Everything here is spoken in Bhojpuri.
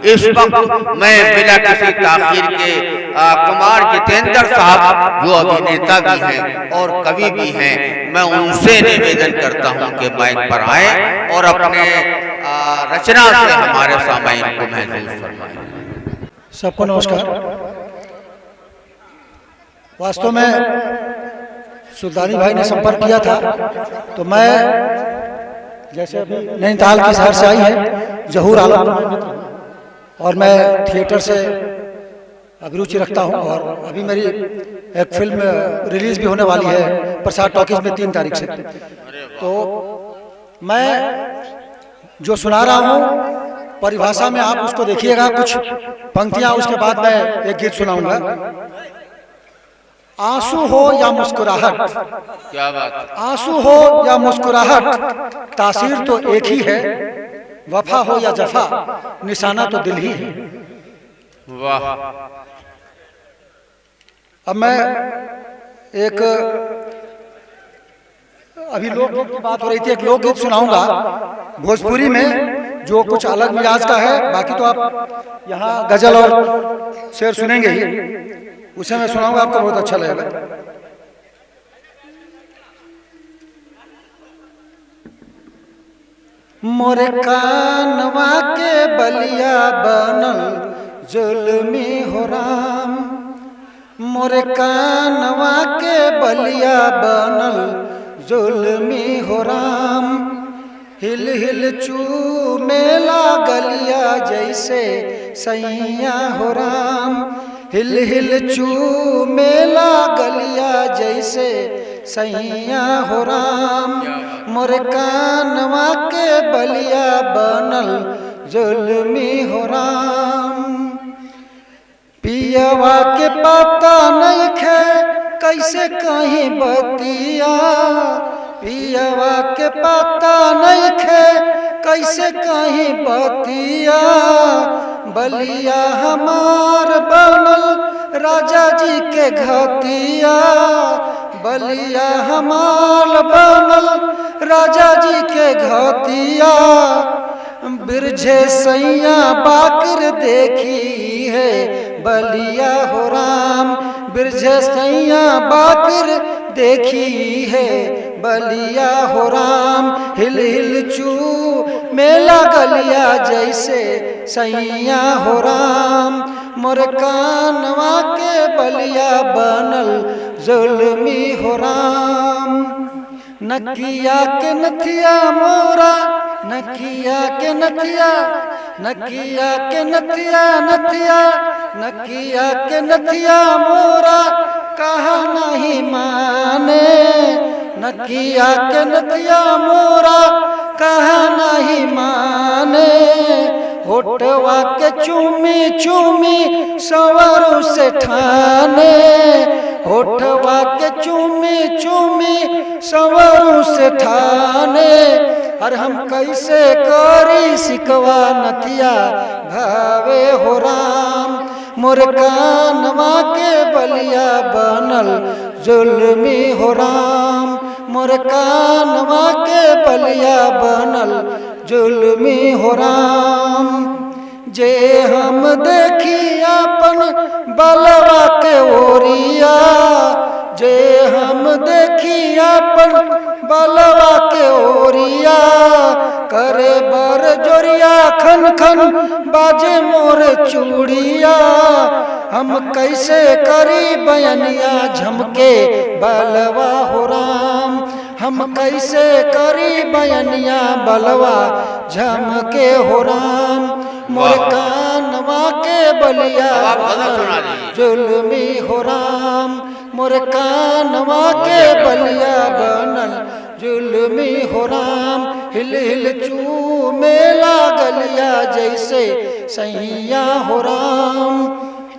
इस वक्त मैं बिना किसी ताखीर के कुमार जितेंद्र साहब जो अभिनेता भी हैं और कवि भी हैं, मैं उनसे निवेदन करता हूं कि माइक पर आए और अपने रचना से हमारे सामाईन को महसूस फरमाएं। सबको नमस्कार। वास्तव में सुल्तानी भाई ने संपर्क किया था तो मैं जैसे अभी नैनीताल की शहर से आई है जहूर आलम और मैं थिएटर से अभिरुचि रखता हूं और अभी मेरी एक फिल्म रिलीज भी होने वाली है प्रसाद टॉकीज में 3 तारीख से। तो मैं जो सुना रहा हूं परिभाषा में आप उसको देखिएगा, कुछ पंक्तियां, उसके बाद मैं एक गीत सुनाऊंगा। आंसू हो या मुस्कुराहट, क्या बात, आंसू हो या मुस्कुराहट तासीर तो एक ही है, वफा हो या जफा निशाना तो दिल ही है। वाह। अब मैं एक अभी लोकगीत की बात हो रही थी, एक लोकगीत सुनाऊंगा भोजपुरी में जो कुछ अलग मिजाज का है। बाकी तो आप यहाँ गजल और शेर सुनेंगे ही, उसे मैं सुनाऊंगा, आपको बहुत अच्छा लगेगा। मोरे कानवा के बलिया बनल जुल्मी हो राम, मोरे कानवा के बलिया बनल जुल्मी हो राम, हिल हिल चूमेला गलिया जैसे सैया हो राम, हिल हिल चूमेला गलिया जैसे सैया हो राम, मोरे कानवा के बलिया बनल जुल्मी हो राम। पियवा के पता नहीं खे कैसे कहीं बतिया, पियवा के पता नहीं खे कैसे कहीं बतिया, बलिया हमार बनल राजा जी के घतिया, बलिया हमार बनल राजा जी के घतिया, बिरझे सैया बाकर देखी है बलिया हो राम, बिरझे सैया बाकर देखी है बलिया हो राम, हिल हिल चू मेला गलिया जैसे सैया हो राम, मोर कानवा के बलिया बनल जुल्मी हो राम। नकिया के नथिया मोरा, नकिया के नथिया, नकिया के नथिया नथिया, नकिया के नथिया मोरा कहा नहीं माने, नकिया के नथिया मोरा कहा नहीं माने, होठवा के चूमी चूमी सवरों से ठाने, होठवा के चूमी चूमी सवरों से ठाने, और हम कैसे करी सिकवा नथिया भावे हो राम, मोर कानवा के बलिया बनल जुल्मी हो राम, मोर कानवा के बलिया बनल जुल्मी हो राम। जे हम देखी अपन बलवा के ओरिया, जे हम देखी अपन बलवा के ओरिया, करे बर जोरिया खन खन बाजे मोर चूड़िया, हम कैसे करी बयनिया झमके बलवा हो राम, हम कैसे करी बयनिया बलवा झमके हो राम, मोर कानवा के बलिया जुल्मी हो राम, मोर कानवा के बलिया बनल जुल्मी हो राम, हिल हिल चूमेला गलिया जैसे सैया हो राम,